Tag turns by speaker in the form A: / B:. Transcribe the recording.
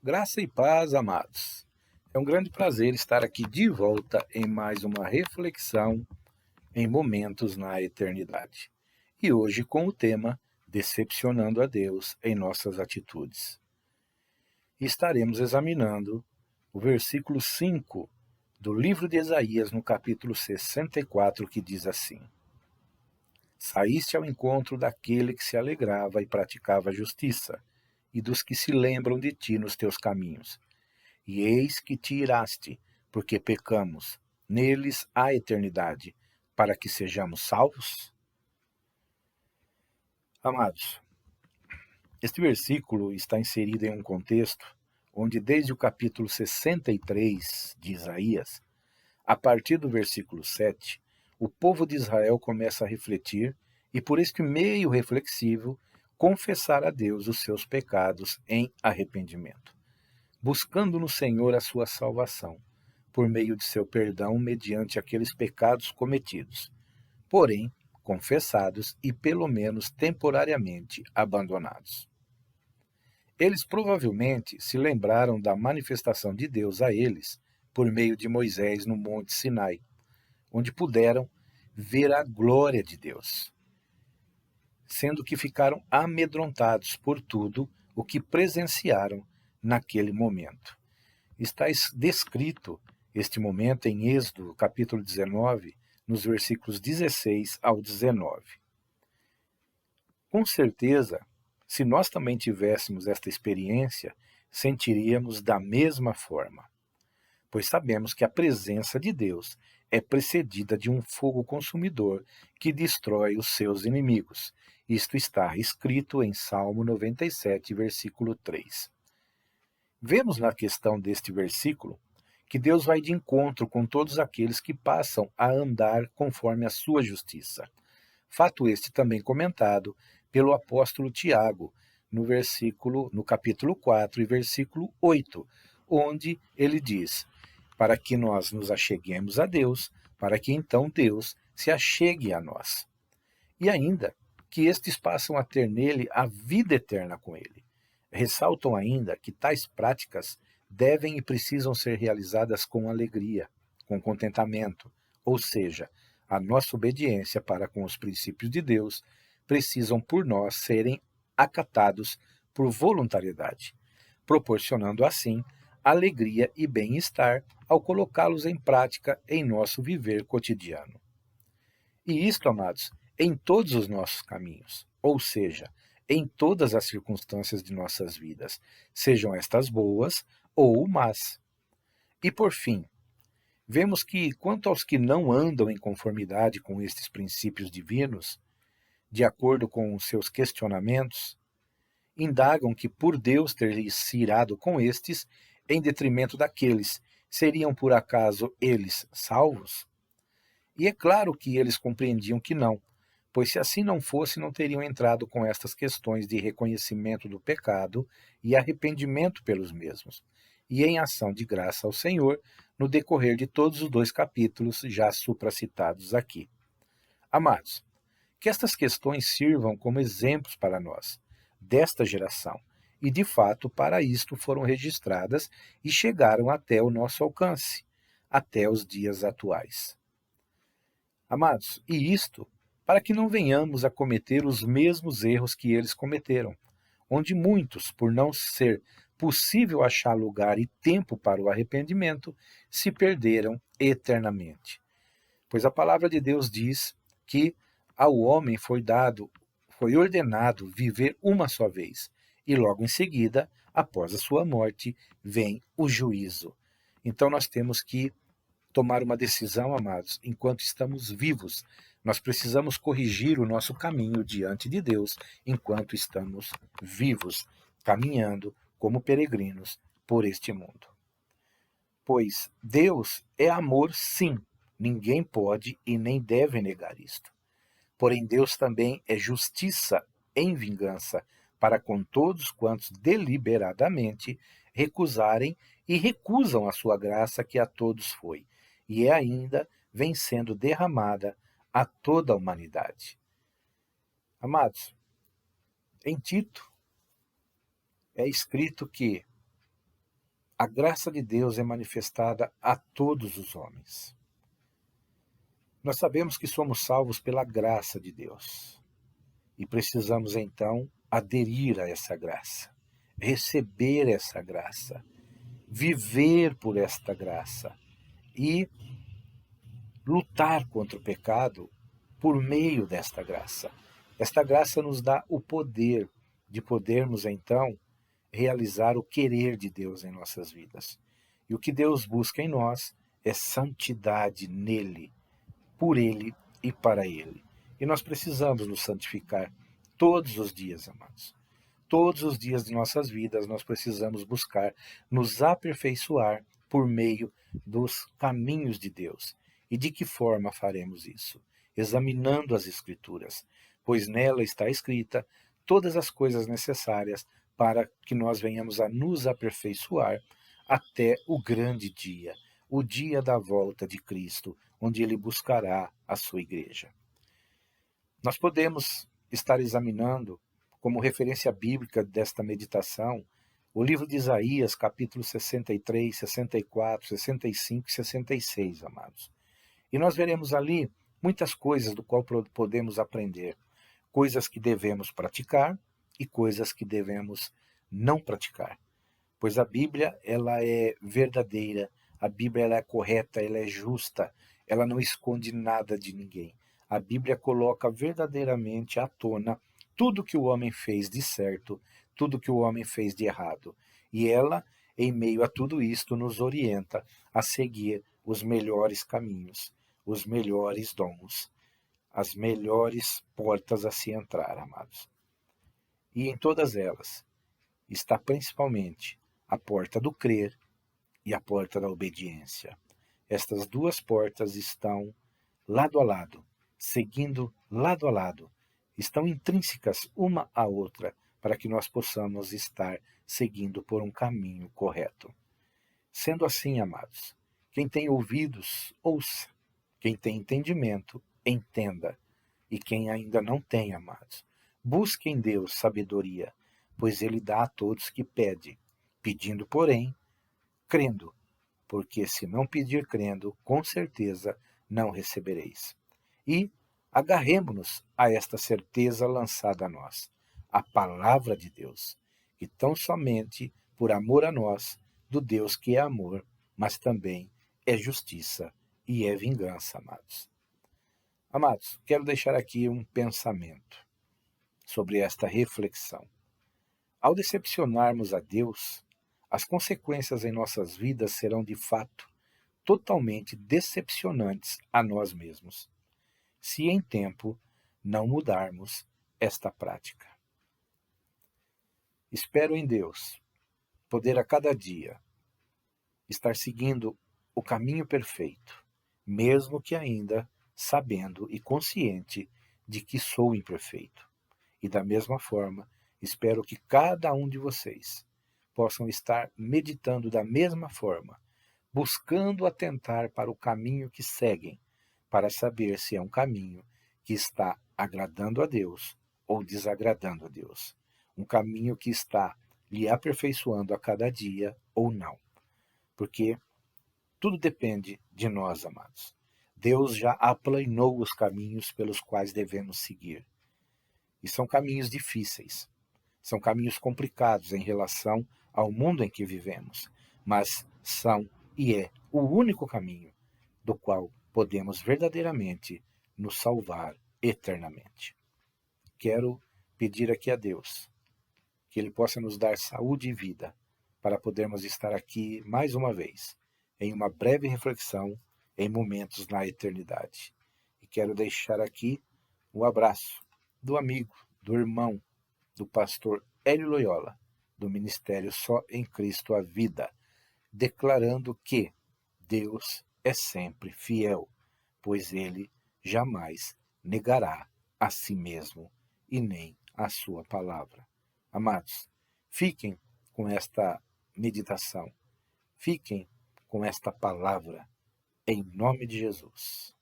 A: Graça e paz, amados. É um grande prazer estar aqui de volta em mais uma reflexão em momentos na eternidade. E hoje com o tema Decepcionando a Deus em nossas atitudes. E estaremos examinando o versículo 5 do livro de Isaías, no capítulo 64, que diz assim: Saíste ao encontro daquele que se alegrava e praticava a justiça, e dos que se lembram de ti nos teus caminhos. E eis que te iraste, porque pecamos. Neles há eternidade, para que sejamos salvos? Amados, este versículo está inserido em um contexto onde, desde o capítulo 63 de Isaías, a partir do versículo 7, o povo de Israel começa a refletir e, por este meio reflexivo, confessar a Deus os seus pecados em arrependimento, buscando no Senhor a sua salvação, por meio de seu perdão mediante aqueles pecados cometidos, porém confessados e pelo menos temporariamente abandonados. Eles provavelmente se lembraram da manifestação de Deus a eles por meio de Moisés no Monte Sinai, onde puderam ver a glória de Deus, sendo que ficaram amedrontados por tudo o que presenciaram naquele momento. Está descrito este momento em Êxodo, capítulo 19, nos versículos 16 ao 19. Com certeza, se nós também tivéssemos esta experiência, sentiríamos da mesma forma, pois sabemos que a presença de Deus é precedida de um fogo consumidor que destrói os seus inimigos. Isto está escrito em Salmo 97, versículo 3. Vemos na questão deste versículo que Deus vai de encontro com todos aqueles que passam a andar conforme a sua justiça. Fato este também comentado pelo apóstolo Tiago, no capítulo 4 e versículo 8, onde ele diz: para que nós nos acheguemos a Deus, para que então Deus se achegue a nós. E ainda que estes passam a ter nele a vida eterna com ele. Ressaltam ainda que tais práticas devem e precisam ser realizadas com alegria, com contentamento, ou seja, a nossa obediência para com os princípios de Deus precisam por nós serem acatados por voluntariedade, proporcionando assim alegria e bem-estar ao colocá-los em prática em nosso viver cotidiano. E isto, amados, em todos os nossos caminhos, ou seja, em todas as circunstâncias de nossas vidas, sejam estas boas ou más. E por fim, vemos que, quanto aos que não andam em conformidade com estes princípios divinos, de acordo com os seus questionamentos, indagam que por Deus ter se irado com estes, em detrimento daqueles, seriam por acaso eles salvos? E é claro que eles compreendiam que não, pois se assim não fosse, não teriam entrado com estas questões de reconhecimento do pecado e arrependimento pelos mesmos, e em ação de graça ao Senhor, no decorrer de todos os 2 capítulos já supracitados aqui. Amados, que estas questões sirvam como exemplos para nós, desta geração, e de fato para isto foram registradas e chegaram até o nosso alcance, até os dias atuais. Amados, e isto para que não venhamos a cometer os mesmos erros que eles cometeram, onde muitos, por não ser possível achar lugar e tempo para o arrependimento, se perderam eternamente. Pois a palavra de Deus diz que ao homem foi ordenado viver uma só vez, e logo em seguida, após a sua morte, vem o juízo. Então nós temos que tomar uma decisão, amados, enquanto estamos vivos. Nós precisamos corrigir o nosso caminho diante de Deus enquanto estamos vivos, caminhando como peregrinos por este mundo. Pois Deus é amor, sim, ninguém pode e nem deve negar isto. Porém, Deus também é justiça em vingança para com todos quantos deliberadamente recusarem e recusam a sua graça que a todos foi, e ainda vem sendo derramada a toda a humanidade. Amados, em Tito é escrito que A graça de Deus é manifestada a todos os homens. Nós sabemos que somos salvos pela graça de Deus e precisamos então aderir a essa graça, receber essa graça, viver por esta graça e lutar contra o pecado por meio desta graça. Esta graça nos dá o poder de podermos então realizar o querer de Deus em nossas vidas. E o que Deus busca em nós é santidade nele, por ele e para ele. E nós precisamos nos santificar todos os dias, amados. Todos os dias de nossas vidas nós precisamos buscar nos aperfeiçoar por meio dos caminhos de Deus. E de que forma faremos isso? Examinando as Escrituras, pois nela está escrita todas as coisas necessárias para que nós venhamos a nos aperfeiçoar até o grande dia, o dia da volta de Cristo, onde ele buscará a sua igreja. Nós podemos estar examinando, como referência bíblica desta meditação, o livro de Isaías, capítulos 63, 64, 65 e 66, amados. E nós veremos ali muitas coisas do qual podemos aprender, coisas que devemos praticar e coisas que devemos não praticar. Pois a Bíblia, ela é verdadeira, a Bíblia ela é correta, ela é justa, ela não esconde nada de ninguém. A Bíblia coloca verdadeiramente à tona tudo que o homem fez de certo, tudo que o homem fez de errado. E ela, em meio a tudo isto, nos orienta a seguir os melhores caminhos, os melhores dons, as melhores portas a se entrar, amados. E em todas elas está principalmente a porta do crer e a porta da obediência. Estas duas portas estão lado a lado, seguindo lado a lado, estão intrínsecas uma à outra, para que nós possamos estar seguindo por um caminho correto. Sendo assim, amados, quem tem ouvidos, ouça, quem tem entendimento, entenda, e quem ainda não tem, amados, busque em Deus sabedoria, pois ele dá a todos que pede, pedindo, porém, crendo, porque se não pedir crendo, com certeza não recebereis. E agarremo-nos a esta certeza lançada a nós, a palavra de Deus, que tão somente por amor a nós, do Deus que é amor, mas também é justiça e é vingança, amados. Amados, quero deixar aqui um pensamento sobre esta reflexão. Ao decepcionarmos a Deus, as consequências em nossas vidas serão de fato totalmente decepcionantes a nós mesmos, se em tempo não mudarmos esta prática. Espero em Deus poder a cada dia estar seguindo o caminho perfeito, mesmo que ainda sabendo e consciente de que sou imperfeito. E da mesma forma, espero que cada um de vocês possam estar meditando da mesma forma, buscando atentar para o caminho que seguem, para saber se é um caminho que está agradando a Deus ou desagradando a Deus. Um caminho que está lhe aperfeiçoando a cada dia ou não. Porque tudo depende de nós, amados. Deus já aplanou os caminhos pelos quais devemos seguir. E são caminhos difíceis, são caminhos complicados em relação ao mundo em que vivemos, mas são e é o único caminho do qual podemos verdadeiramente nos salvar eternamente. Quero pedir aqui a Deus que Ele possa nos dar saúde e vida para podermos estar aqui mais uma vez, em uma breve reflexão em momentos na eternidade. E quero deixar aqui um abraço do amigo, do irmão, do pastor Hélio Loyola, do Ministério Só em Cristo a Vida, declarando que Deus é sempre fiel, pois Ele jamais negará a si mesmo e nem a sua palavra. Amados, fiquem com esta meditação, fiquem com esta palavra, em nome de Jesus.